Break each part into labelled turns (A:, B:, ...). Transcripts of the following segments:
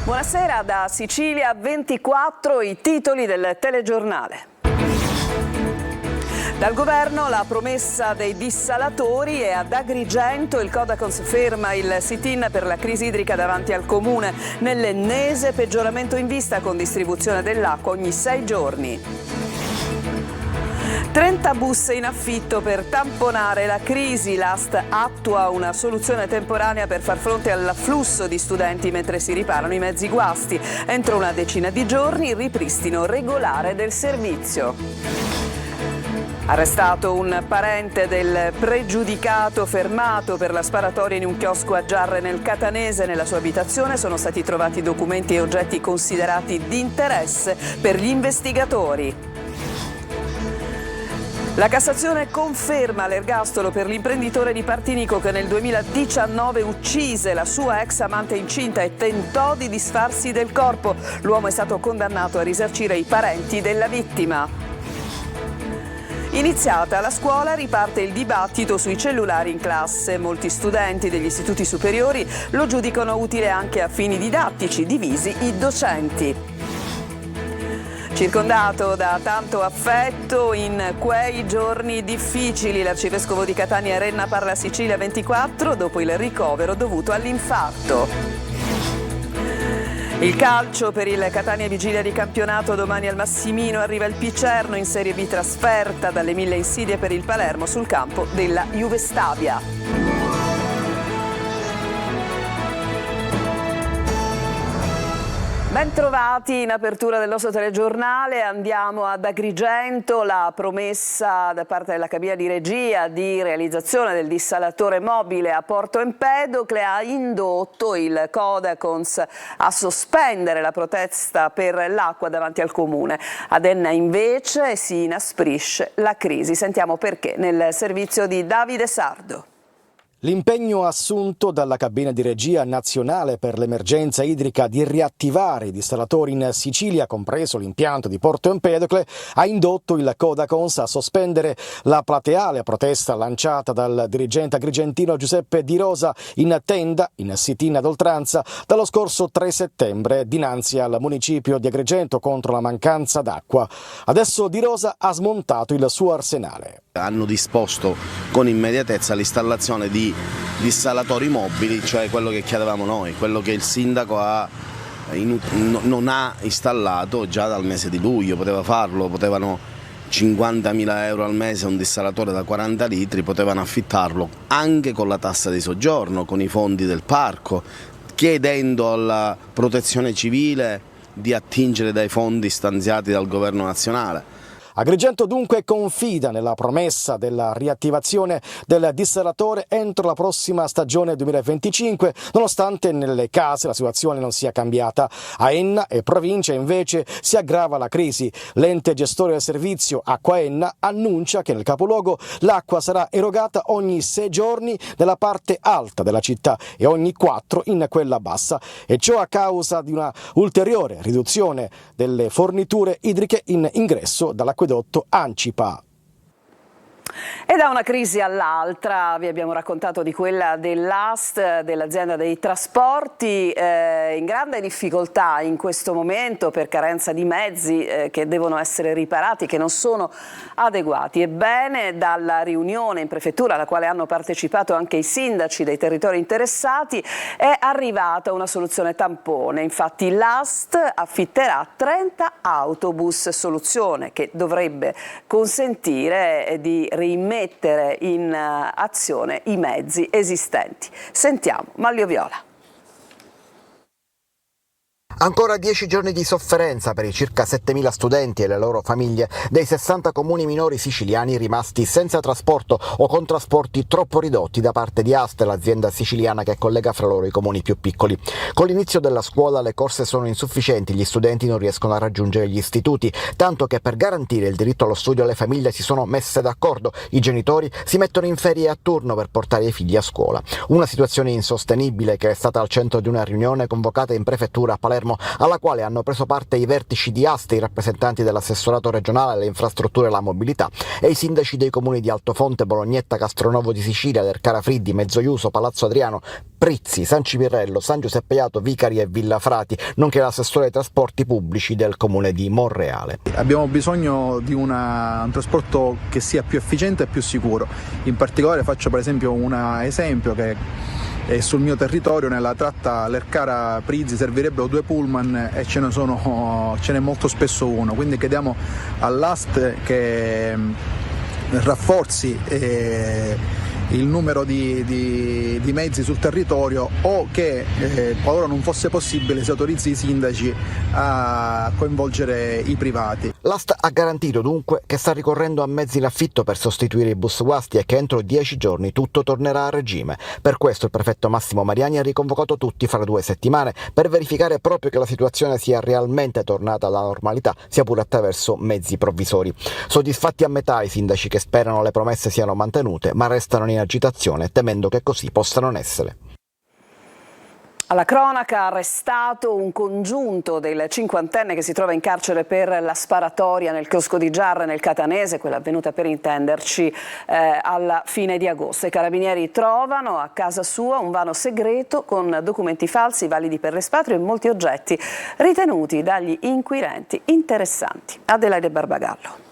A: Buonasera da Sicilia 24, i titoli del telegiornale. Dal governo la promessa dei dissalatori e ad Agrigento il Codacons ferma il sit-in per la crisi idrica davanti al comune, nell'ennesimo peggioramento in vista con distribuzione dell'acqua ogni 6 giorni. 30 bus in affitto per tamponare la crisi. L'AST attua una soluzione temporanea per far fronte all'afflusso di studenti mentre si riparano i mezzi guasti. Entro una decina di giorni il ripristino regolare del servizio. Arrestato un parente del pregiudicato fermato per la sparatoria in un chiosco a Giarre nel Catanese. Nella sua abitazione sono stati trovati documenti e oggetti considerati di interesse per gli investigatori. La Cassazione conferma l'ergastolo per l'imprenditore di Partinico che nel 2019 uccise la sua ex amante incinta e tentò di disfarsi del corpo. L'uomo è stato condannato a risarcire i parenti della vittima. Iniziata la scuola, riparte il dibattito sui cellulari in classe. Molti studenti degli istituti superiori lo giudicano utile anche a fini didattici, divisi i docenti. Circondato da tanto affetto in quei giorni difficili, l'arcivescovo di Catania Renna parla a Sicilia 24 dopo il ricovero dovuto all'infarto. Il calcio per il Catania vigilia di campionato, domani al Massimino arriva il Picerno in Serie B, trasferta dalle 1000 insidie per il Palermo sul campo della Juve Stabia. Ben trovati in apertura del nostro telegiornale, andiamo ad Agrigento, la promessa da parte della cabina di regia di realizzazione del dissalatore mobile a Porto Empedocle ha indotto il Codacons a sospendere la protesta per l'acqua davanti al comune. Ad Enna invece si inasprisce la crisi, sentiamo perché nel servizio di Davide Sardo.
B: L'impegno assunto dalla cabina di regia nazionale per l'emergenza idrica di riattivare i dissalatori in Sicilia, compreso l'impianto di Porto Empedocle, ha indotto il Codacons a sospendere la plateale protesta lanciata dal dirigente agrigentino Giuseppe Di Rosa in tenda, in sit-in ad oltranza, dallo scorso 3 settembre dinanzi al municipio di Agrigento contro la mancanza d'acqua. Adesso Di Rosa ha smontato il suo arsenale.
C: Hanno disposto con immediatezza l'installazione di dissalatori mobili, cioè quello che chiedevamo noi, quello che il sindaco non ha installato già dal mese di luglio. Poteva farlo, potevano 50.000 euro al mese un dissalatore da 40 litri, potevano affittarlo anche con la tassa di soggiorno, con i fondi del parco, chiedendo alla protezione civile di attingere dai fondi stanziati dal governo nazionale.
B: Agrigento dunque confida nella promessa della riattivazione del dissalatore entro la prossima stagione 2025, nonostante nelle case la situazione non sia cambiata. A Enna e provincia invece si aggrava la crisi. L'ente gestore del servizio Acqua Enna annuncia che nel capoluogo l'acqua sarà erogata ogni 6 giorni nella parte alta della città e ogni 4 in quella bassa, e ciò a causa di una ulteriore riduzione delle forniture idriche in ingresso dall'acquedotto Ancipa.
A: E da una crisi all'altra, vi abbiamo raccontato di quella dell'AST, dell'azienda dei trasporti, in grande difficoltà in questo momento per carenza di mezzi che devono essere riparati, che non sono adeguati. Ebbene, dalla riunione in prefettura alla quale hanno partecipato anche i sindaci dei territori interessati è arrivata una soluzione tampone. Infatti l'AST affitterà 30 autobus, soluzione che dovrebbe consentire di rimettere in azione i mezzi esistenti. Sentiamo Manlio Viola.
D: Ancora 10 giorni di sofferenza per i circa 7.000 studenti e le loro famiglie dei 60 comuni minori siciliani rimasti senza trasporto o con trasporti troppo ridotti da parte di AST, l'azienda siciliana che collega fra loro i comuni più piccoli. Con l'inizio della scuola le corse sono insufficienti, gli studenti non riescono a raggiungere gli istituti, tanto che per garantire il diritto allo studio le famiglie si sono messe d'accordo, i genitori si mettono in ferie a turno per portare i figli a scuola. Una situazione insostenibile che è stata al centro di una riunione convocata in prefettura a Palermo Palermo, alla quale hanno preso parte i vertici di Asti, i rappresentanti dell'assessorato regionale alle infrastrutture e la mobilità e i sindaci dei comuni di Altofonte, Bolognetta, Castronovo di Sicilia, Lercara Friddi, Mezzoiuso, Palazzo Adriano, Prizzi, San Cipirrello, San Giuseppe Jato, Vicari e Villafrati, nonché l'assessore ai trasporti pubblici del comune di Monreale.
E: Abbiamo bisogno di un trasporto che sia più efficiente e più sicuro. In particolare faccio per esempio un esempio che è sul mio territorio, nella tratta Lercara-Prizzi servirebbero 2 pullman e ce n'è molto spesso uno, quindi chiediamo all'AST che rafforzi il numero di mezzi sul territorio o che, qualora non fosse possibile, si autorizzi i sindaci a coinvolgere i privati.
D: L'AST ha garantito dunque che sta ricorrendo a mezzi in affitto per sostituire i bus guasti e che entro 10 giorni tutto tornerà a regime. Per questo il prefetto Massimo Mariani ha riconvocato tutti fra 2 settimane per verificare proprio che la situazione sia realmente tornata alla normalità, sia pure attraverso mezzi provvisori. Soddisfatti a metà i sindaci che sperano le promesse siano mantenute, ma restano in agitazione temendo che così possa non essere.
A: Alla cronaca, arrestato un congiunto del 50enne che si trova in carcere per la sparatoria nel chiosco di Giarre nel Catanese, quella avvenuta per intenderci alla fine di agosto. I carabinieri trovano a casa sua un vano segreto con documenti falsi validi per l'espatrio e molti oggetti ritenuti dagli inquirenti interessanti. Adelaide Barbagallo.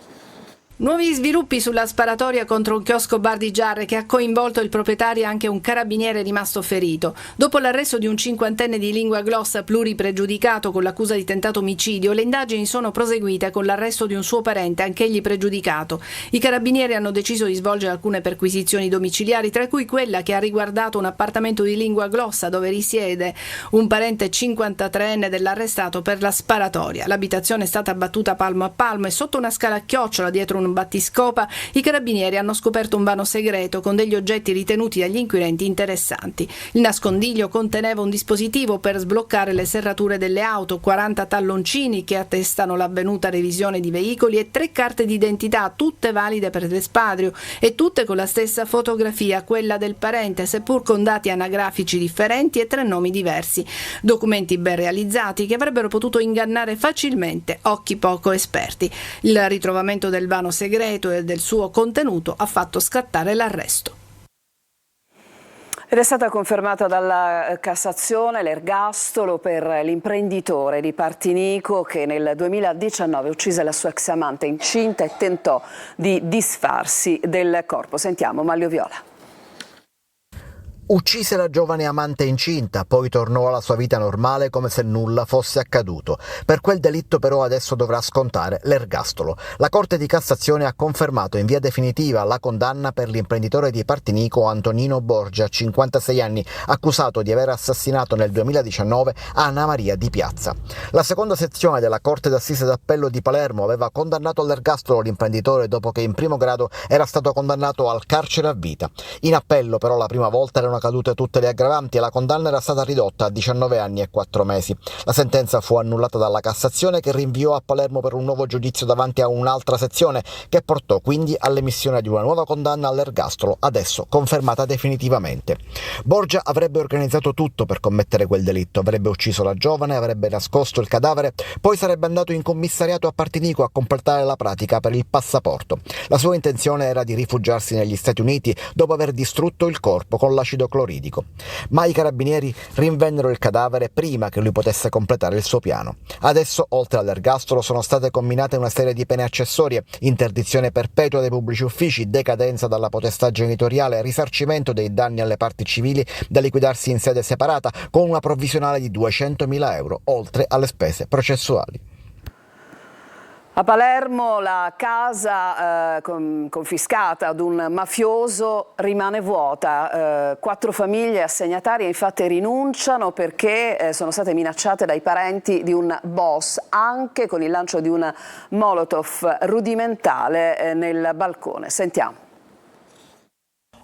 F: Nuovi sviluppi sulla sparatoria contro un chiosco bar di Giarre che ha coinvolto il proprietario e anche un carabiniere rimasto ferito. Dopo l'arresto di un 50enne di lingua glossa pluripregiudicato con l'accusa di tentato omicidio, le indagini sono proseguite con l'arresto di un suo parente, anch'egli pregiudicato. I carabinieri hanno deciso di svolgere alcune perquisizioni domiciliari, tra cui quella che ha riguardato un appartamento di lingua glossa dove risiede un parente 53enne dell'arrestato per la sparatoria. L'abitazione è stata abbattuta palmo a palmo e sotto una scala a chiocciola dietro un battiscopa i carabinieri hanno scoperto un vano segreto con degli oggetti ritenuti dagli inquirenti interessanti. Il nascondiglio conteneva un dispositivo per sbloccare le serrature delle auto, 40 talloncini che attestano l'avvenuta revisione di veicoli e 3 carte d'identità, tutte valide per l'espatrio e tutte con la stessa fotografia, quella del parente, seppur con dati anagrafici differenti e 3 nomi diversi. Documenti ben realizzati che avrebbero potuto ingannare facilmente occhi poco esperti. Il ritrovamento del vano segreto e del suo contenuto ha fatto scattare l'arresto.
A: Ed è stata confermata dalla Cassazione l'ergastolo per l'imprenditore di Partinico che nel 2019 uccise la sua ex amante incinta e tentò di disfarsi del corpo. Sentiamo Maglio Viola.
D: Uccise la giovane amante incinta, poi tornò alla sua vita normale come se nulla fosse accaduto. Per quel delitto però adesso dovrà scontare l'ergastolo. La Corte di Cassazione ha confermato in via definitiva la condanna per l'imprenditore di Partinico Antonino Borgia, 56 anni, accusato di aver assassinato nel 2019 Anna Maria Di Piazza. La seconda sezione della Corte d'Assise d'Appello di Palermo aveva condannato all'ergastolo l'imprenditore dopo che in primo grado era stato condannato al carcere a vita. In appello però la prima volta erano cadute tutte le aggravanti e la condanna era stata ridotta a 19 anni e 4 mesi. La sentenza fu annullata dalla Cassazione che rinviò a Palermo per un nuovo giudizio davanti a un'altra sezione che portò quindi all'emissione di una nuova condanna all'ergastolo, adesso confermata definitivamente. Borgia avrebbe organizzato tutto per commettere quel delitto, avrebbe ucciso la giovane, avrebbe nascosto il cadavere, poi sarebbe andato in commissariato a Partinico a completare la pratica per il passaporto. La sua intenzione era di rifugiarsi negli Stati Uniti dopo aver distrutto il corpo con l'acido cloridico. Ma i carabinieri rinvennero il cadavere prima che lui potesse completare il suo piano. Adesso, oltre all'ergastolo, sono state comminate una serie di pene accessorie: interdizione perpetua dei pubblici uffici, decadenza dalla potestà genitoriale, risarcimento dei danni alle parti civili da liquidarsi in sede separata con una provvisionale di 200.000 euro, oltre alle spese processuali.
A: A Palermo la casa confiscata ad un mafioso rimane vuota. 4 famiglie assegnatarie infatti rinunciano perché sono state minacciate dai parenti di un boss, anche con il lancio di un molotov rudimentale nel balcone. Sentiamo.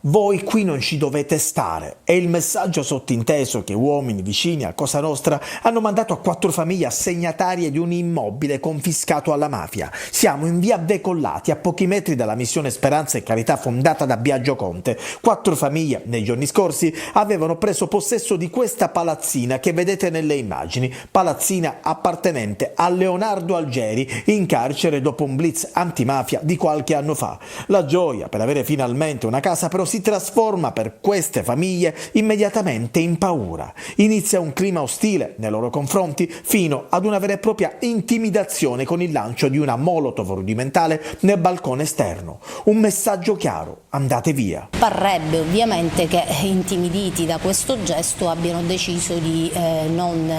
G: voi qui non ci dovete stare. È il messaggio sottinteso che uomini vicini a Cosa Nostra hanno mandato a 4 famiglie assegnatarie di un immobile confiscato alla mafia. Siamo in via Decollati, a pochi metri dalla missione Speranza e Carità fondata da Biagio Conte. 4 famiglie nei giorni scorsi avevano preso possesso di questa palazzina che vedete nelle immagini, palazzina appartenente a Leonardo Algeri, in carcere dopo un blitz antimafia di qualche anno fa. La gioia per avere finalmente una casa però si trasforma per queste famiglie immediatamente in paura. Inizia un clima ostile nei loro confronti fino ad una vera e propria intimidazione con il lancio di una molotov rudimentale nel balcone esterno. Un messaggio chiaro: andate via.
H: Parrebbe ovviamente che intimiditi da questo gesto abbiano deciso di non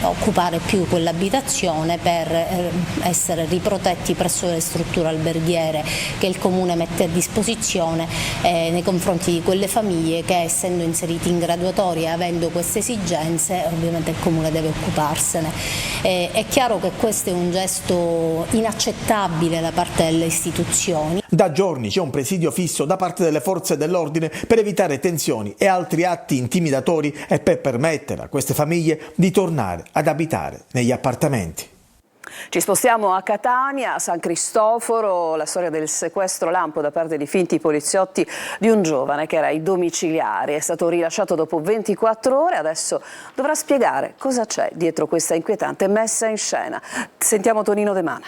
H: occupare più quell'abitazione per essere riprotetti presso le strutture alberghiere che il Comune mette a disposizione nei confronti di quelle famiglie che, essendo inseriti in graduatoria e avendo queste esigenze, ovviamente il Comune deve occuparsene. È chiaro che questo è un gesto inaccettabile da parte delle istituzioni.
G: Da giorni c'è un presidio fisso da parte delle forze dell'ordine per evitare tensioni e altri atti intimidatori e per permettere a queste famiglie di tornare ad abitare negli appartamenti.
A: Ci spostiamo a Catania, a San Cristoforo, la storia del sequestro lampo da parte di finti poliziotti di un giovane che era ai domiciliari. È stato rilasciato dopo 24 ore, adesso dovrà spiegare cosa c'è dietro questa inquietante messa in scena. Sentiamo Tonino De Mana.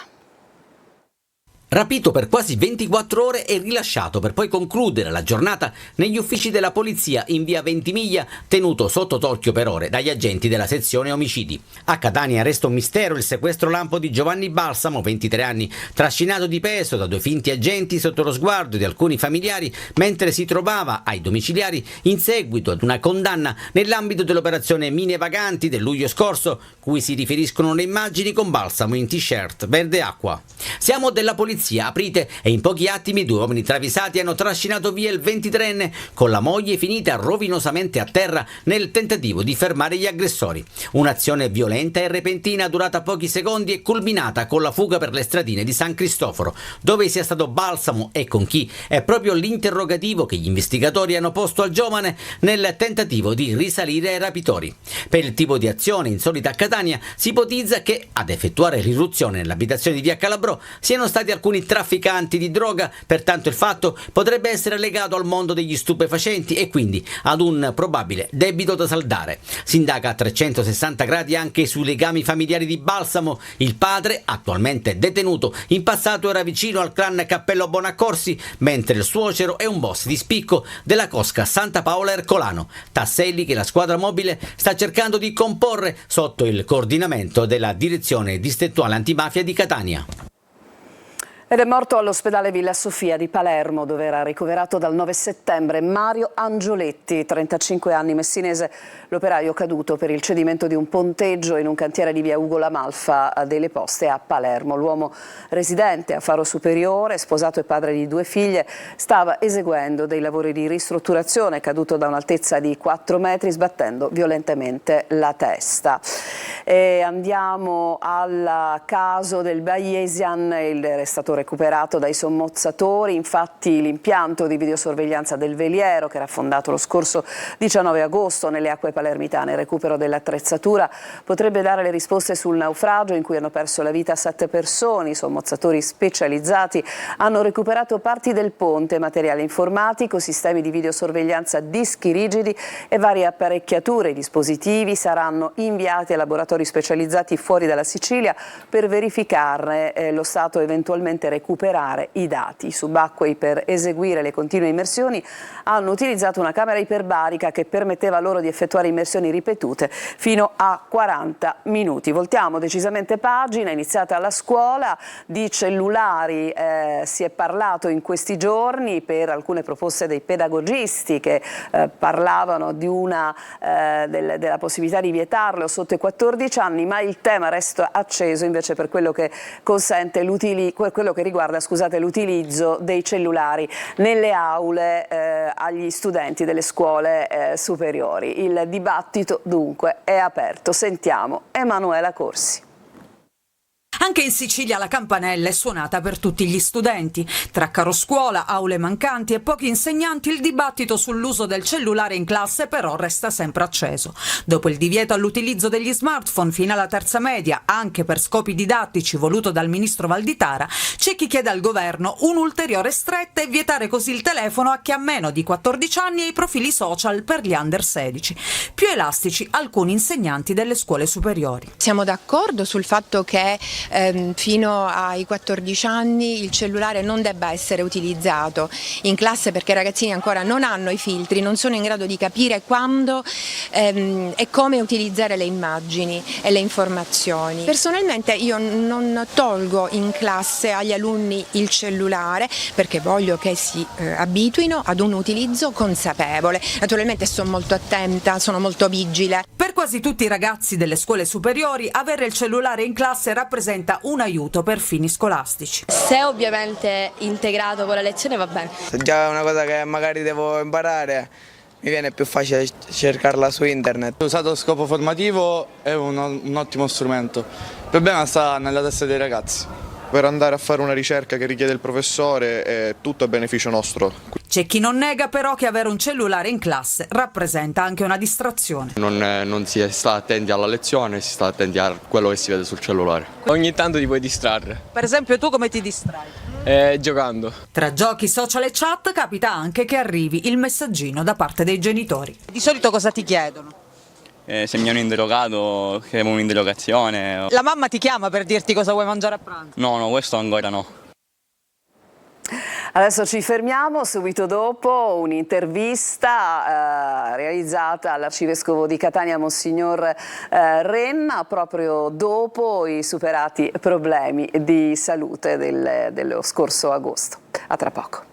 I: Rapito per quasi 24 ore e rilasciato per poi concludere la giornata negli uffici della polizia in via Ventimiglia, tenuto sotto torchio per ore dagli agenti della sezione omicidi. A Catania resta un mistero il sequestro lampo di Giovanni Balsamo, 23 anni, trascinato di peso da 2 finti agenti sotto lo sguardo di alcuni familiari mentre si trovava ai domiciliari in seguito ad una condanna nell'ambito dell'operazione Mine Vaganti del luglio scorso, cui si riferiscono le immagini con Balsamo in t-shirt verde acqua. Siamo della polizia. Aprite e in pochi attimi 2 uomini travisati hanno trascinato via il 23enne con la moglie finita rovinosamente a terra nel tentativo di fermare gli aggressori. Un'azione violenta e repentina durata pochi secondi e culminata con la fuga per le stradine di San Cristoforo. Dove sia stato Balsamo e con chi è proprio l'interrogativo che gli investigatori hanno posto al giovane nel tentativo di risalire ai rapitori. Per il tipo di azione insolita a Catania si ipotizza che ad effettuare l'irruzione nell'abitazione di via Calabrò siano stati alcuni trafficanti di droga, pertanto il fatto potrebbe essere legato al mondo degli stupefacenti e quindi ad un probabile debito da saldare. Si indaga a 360 gradi anche sui legami familiari di Balsamo. Il padre, attualmente detenuto, in passato era vicino al clan Cappello Bonaccorsi, mentre il suocero è un boss di spicco della cosca Santa Paola Ercolano. Tasselli che la squadra mobile sta cercando di comporre sotto il coordinamento della direzione distrettuale antimafia di Catania.
A: Ed è morto all'ospedale Villa Sofia di Palermo, dove era ricoverato dal 9 settembre Mario Angioletti, 35 anni, messinese, l'operaio caduto per il cedimento di un ponteggio in un cantiere di via Ugo La Malfa delle Poste a Palermo. L'uomo, residente a Faro Superiore, sposato e padre di 2 figlie, stava eseguendo dei lavori di ristrutturazione, caduto da un'altezza di 4 metri, sbattendo violentemente la testa. E andiamo al caso del Bayesian, è stato recuperato dai sommozzatori. Infatti l'impianto di videosorveglianza del veliero, che era affondato lo scorso 19 agosto nelle acque palermitane, il recupero dell'attrezzatura potrebbe dare le risposte sul naufragio in cui hanno perso la vita 7 persone. I sommozzatori specializzati hanno recuperato parti del ponte, materiale informatico, sistemi di videosorveglianza, dischi rigidi e varie apparecchiature. I dispositivi saranno inviati a laboratori specializzati fuori dalla Sicilia per verificarne lo stato e eventualmente recuperare i dati. I subacquei, per eseguire le continue immersioni, hanno utilizzato una camera iperbarica che permetteva loro di effettuare immersioni ripetute fino a 40 minuti. Voltiamo decisamente pagina. Iniziata la scuola, di cellulari si è parlato in questi giorni per alcune proposte dei pedagogisti che parlavano di della possibilità di vietarlo sotto i 14 anni, ma il tema resta acceso invece per quello che consente quello che riguarda l'utilizzo dei cellulari nelle aule agli studenti delle scuole superiori. Il dibattito dunque è aperto. Sentiamo Emanuela Corsi.
J: Anche in Sicilia la campanella è suonata per tutti gli studenti. Tra caro scuola, aule mancanti e pochi insegnanti, il dibattito sull'uso del cellulare in classe però resta sempre acceso. Dopo il divieto all'utilizzo degli smartphone fino alla terza media, anche per scopi didattici voluto dal ministro Valditara, c'è chi chiede al governo un'ulteriore stretta e vietare così il telefono a chi ha meno di 14 anni e i profili social per gli under 16. Più elastici alcuni insegnanti delle scuole superiori.
K: Siamo d'accordo sul fatto che fino ai 14 anni il cellulare non debba essere utilizzato in classe, perché i ragazzini ancora non hanno i filtri, non sono in grado di capire quando e come utilizzare le immagini e le informazioni. Personalmente io non tolgo in classe agli alunni il cellulare perché voglio che si abituino ad un utilizzo consapevole. Naturalmente sono molto attenta, sono molto vigile.
J: Per quasi tutti i ragazzi delle scuole superiori avere il cellulare in classe rappresenta un aiuto per fini scolastici.
L: Se ovviamente integrato con la lezione va bene.
M: Se già è una cosa che magari devo imparare, mi viene più facile cercarla su internet.
N: Usato a scopo formativo è un ottimo strumento. Il problema sta nella testa dei ragazzi.
O: Per andare a fare una ricerca che richiede il professore è tutto a beneficio nostro.
J: C'è chi non nega però che avere un cellulare in classe rappresenta anche una distrazione.
P: Non si sta attenti alla lezione, si sta attenti a quello che si vede sul cellulare.
Q: Ogni tanto ti puoi distrarre.
J: Per esempio tu come ti distrai?
Q: Giocando.
J: Tra giochi, social e chat capita anche che arrivi il messaggino da parte dei genitori.
R: Di solito cosa ti chiedono?
Q: Se mi hanno interrogato, che è un'interrogazione.
R: La mamma ti chiama per dirti cosa vuoi mangiare a pranzo?
Q: No, questo ancora no.
A: Adesso ci fermiamo, subito dopo un'intervista realizzata all'arcivescovo di Catania Monsignor Renna, proprio dopo i superati problemi di salute dello scorso agosto. A tra poco.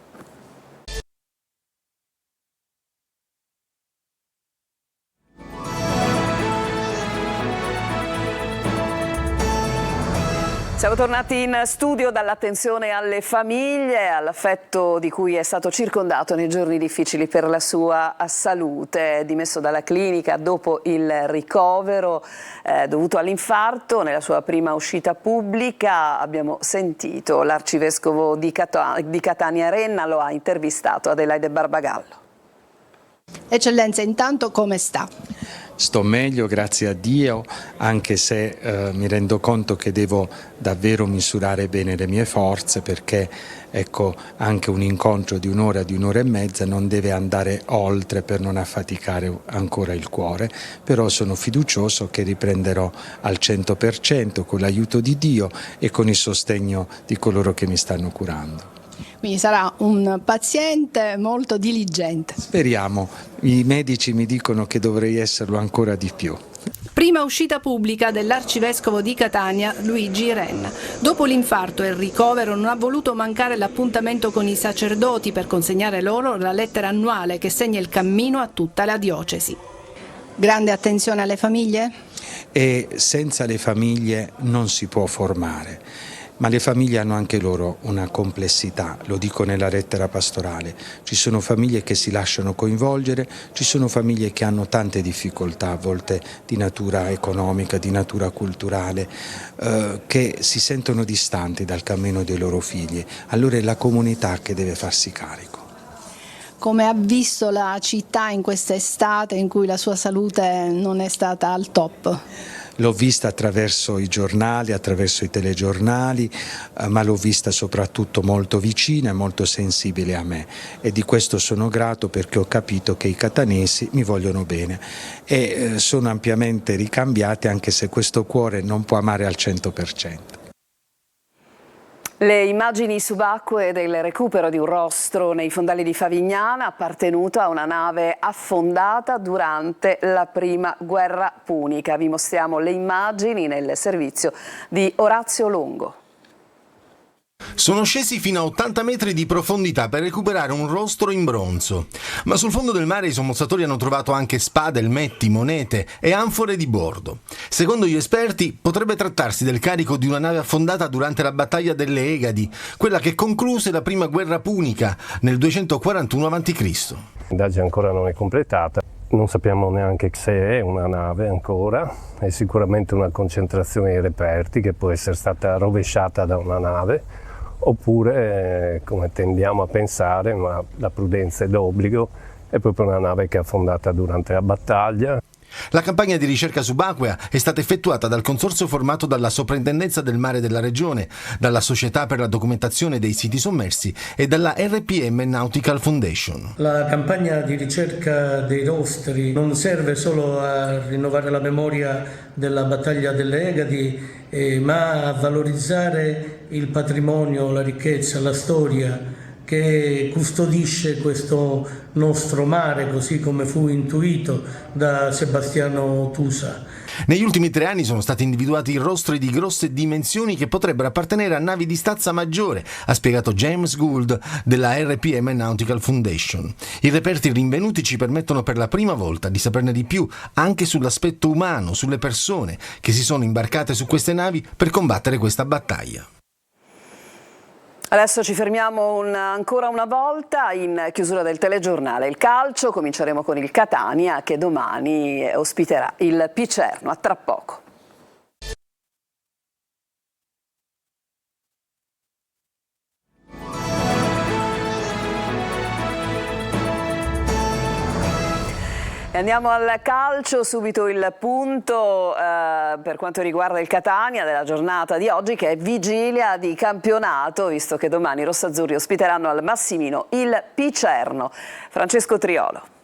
A: Siamo tornati in studio dall'attenzione alle famiglie, all'affetto di cui è stato circondato nei giorni difficili per la sua salute. Dimesso dalla clinica dopo il ricovero dovuto all'infarto, nella sua prima uscita pubblica abbiamo sentito l'arcivescovo di Catania Renna, lo ha intervistato Adelaide Barbagallo.
F: Eccellenza, intanto come sta?
S: Sto meglio, grazie a Dio, anche se mi rendo conto che devo davvero misurare bene le mie forze, perché ecco, anche un incontro di un'ora e mezza non deve andare oltre per non affaticare ancora il cuore, però sono fiducioso che riprenderò al 100% con l'aiuto di Dio e con il sostegno di coloro che mi stanno curando.
F: Quindi sarà un paziente molto diligente.
S: Speriamo, i medici mi dicono che dovrei esserlo ancora di più.
F: Prima uscita pubblica dell'arcivescovo di Catania Luigi Renna. Dopo l'infarto e il ricovero non ha voluto mancare l'appuntamento con i sacerdoti per consegnare loro la lettera annuale che segna il cammino a tutta la diocesi. Grande attenzione alle famiglie?
S: E senza le famiglie non si può formare. Ma le famiglie hanno anche loro una complessità, lo dico nella lettera pastorale. Ci sono famiglie che si lasciano coinvolgere, ci sono famiglie che hanno tante difficoltà, a volte di natura economica, di natura culturale, che si sentono distanti dal cammino dei loro figli. Allora è la comunità che deve farsi carico.
F: Come ha visto la città in quest'estate in cui la sua salute non è stata al top?
S: L'ho vista attraverso i giornali, attraverso i telegiornali, ma l'ho vista soprattutto molto vicina e molto sensibile a me, e di questo sono grato, perché ho capito che i catanesi mi vogliono bene e sono ampiamente ricambiati, anche se questo cuore non può amare al 100%.
A: Le immagini subacquee del recupero di un rostro nei fondali di Favignana appartenuto a una nave affondata durante la prima guerra punica. Vi mostriamo le immagini nel servizio di Orazio Longo.
T: Sono scesi fino a 80 metri di profondità per recuperare un rostro in bronzo. Ma sul fondo del mare i sommozzatori hanno trovato anche spade, elmetti, monete e anfore di bordo. Secondo gli esperti potrebbe trattarsi del carico di una nave affondata durante la battaglia delle Egadi, quella che concluse la prima guerra punica nel 241 a.C.
U: L'indagine ancora non è completata. non sappiamo neanche se è una nave ancora, è sicuramente una concentrazione di reperti che può essere stata rovesciata da una nave, oppure, come tendiamo a pensare, ma la prudenza è d'obbligo, è proprio una nave che è affondata durante la battaglia.
T: La campagna di ricerca subacquea è stata effettuata dal consorzio formato dalla Soprintendenza del Mare della Regione, dalla Società per la Documentazione dei Siti Sommersi e dalla RPM Nautical Foundation.
V: La campagna di ricerca dei rostri non serve solo a rinnovare la memoria della battaglia delle Egadi, ma a valorizzare il patrimonio, la ricchezza, la storia che custodisce questo nostro mare, così come fu intuito da Sebastiano Tusa.
T: Negli ultimi 3 anni sono stati individuati rostri di grosse dimensioni che potrebbero appartenere a navi di stazza maggiore, ha spiegato James Gould della RPM Nautical Foundation. I reperti rinvenuti ci permettono per la prima volta di saperne di più anche sull'aspetto umano, sulle persone che si sono imbarcate su queste navi per combattere questa battaglia.
A: Adesso ci fermiamo ancora una volta in chiusura del telegiornale. Il calcio, cominceremo con il Catania che domani ospiterà il Picerno. A tra poco. E andiamo al calcio, subito il punto per quanto riguarda il Catania della giornata di oggi, che è vigilia di campionato, visto che domani i rossazzurri ospiteranno al Massimino il Picerno. Francesco Triolo.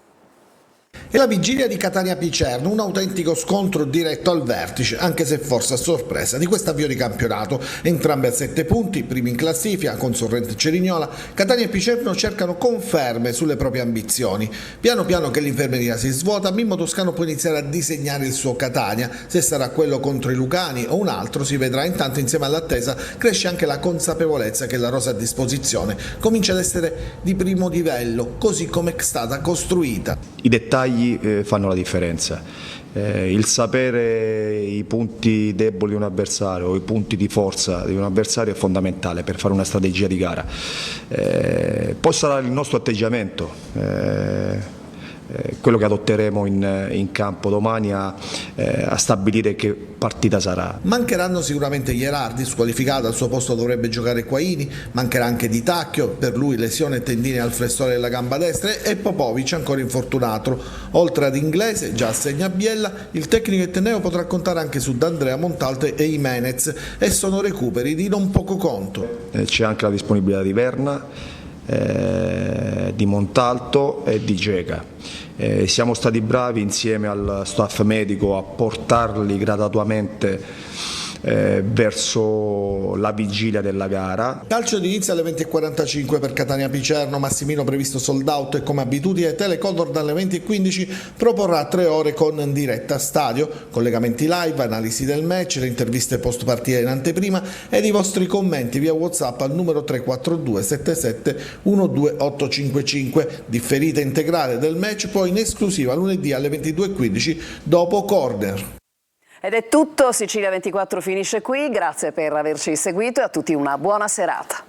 W: E la vigilia di Catania-Picerno, un autentico scontro diretto al vertice, anche se forse a sorpresa di questo avvio di campionato. Entrambi a 7 punti, primi in classifica, con Sorrento e Cerignola, Catania e Picerno cercano conferme sulle proprie ambizioni. Piano piano che l'infermeria si svuota, Mimmo Toscano può iniziare a disegnare il suo Catania. Se sarà quello contro i Lucani o un altro si vedrà. Intanto, insieme all'attesa, cresce anche la consapevolezza che la rosa a disposizione comincia ad essere di primo livello, così come è stata costruita.
X: I dettagli fanno la differenza. Il sapere i punti deboli di un avversario o i punti di forza di un avversario è fondamentale per fare una strategia di gara. Poi sarà il nostro atteggiamento, quello che adotteremo in campo domani a stabilire che partita sarà.
W: Mancheranno sicuramente Gherardi, squalificato, al suo posto dovrebbe giocare Quaini, mancherà anche Di Tacchio, per lui lesione tendine al flessore della gamba destra, e Popovic ancora infortunato. Oltre ad Inglese, già assegna Biella, il tecnico etneo potrà contare anche su D'Andrea, Montalto e Jimenez, e sono recuperi di non poco conto.
X: C'è anche la disponibilità di Verna, di Montalto e di Geca. Siamo stati bravi insieme al staff medico a portarli gradatamente verso la vigilia della gara.
W: Calcio d'inizio alle 20:45 per Catania Picerno, Massimino previsto sold out e come abitudine Telecodor dalle 20:15 proporrà 3 ore con diretta stadio, collegamenti live, analisi del match, le interviste post partita in anteprima ed i vostri commenti via WhatsApp al numero 342 77 12855. Differita integrale del match poi in esclusiva lunedì alle 22:15 dopo corner.
A: Ed è tutto, Sicilia 24 finisce qui, grazie per averci seguito e a tutti una buona serata.